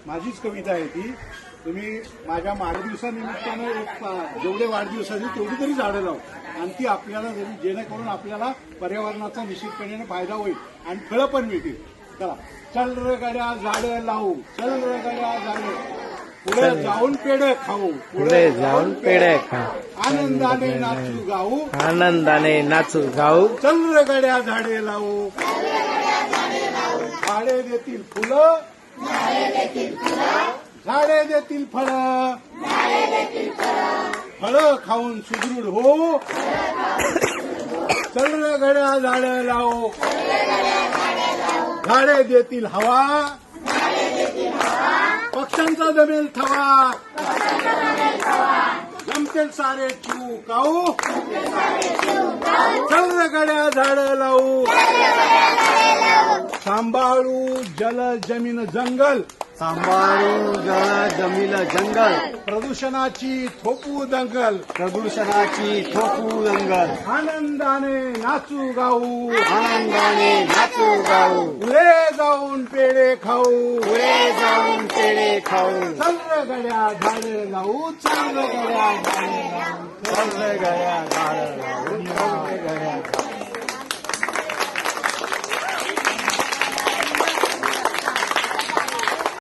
माझीच कविता आहे ती. तुम्ही माझ्या वाढदिवसानिमित्तानं एक जेवढे वाढदिवसाचे तेवढी तरी झाडं लावू आणि ती आपल्याला जेणेकरून आपल्याला पर्यावरणाचा निश्चितपणे फायदा होईल आणि फळं पण मिळतील. चला, चल रे गड्या झाडं लावू, चल रे गड्या झाडं, पुढे जाऊन पेढे खाऊ, पुढे जाऊन पेढे खाऊ, आनंदाने नाचू गाऊ, आनंदाने नाचू गाऊ, चल रे गड्या झाडे लावू, झाडे देतील फुलं, झाडे देतील फळं, फळं खाऊन सुदृढ हो, चल रे गड्या झाडं लावू, झाडे देतील हवा, पक्ष्यांचा जमेल थवा, जमतील सारे चिऊ काऊ, चल रे गड्या झाडं लावू, सांभाळू जल जमीन जंगल, सांभाळू जल जमीन जंगल, प्रदूषणाची थोपू दंगल, प्रदूषणाची थोपू दंगल, आनंदाने नाचू गाऊ, आनंदाने नाचू गाऊ, पुढे जाऊन पेढे खाऊ, पुढे जाऊन पेढे खाऊ, चल रे गड्या झाडे लावू, चल रे गड्या झाडे लावू, चल रे गड्या झाडं लावू.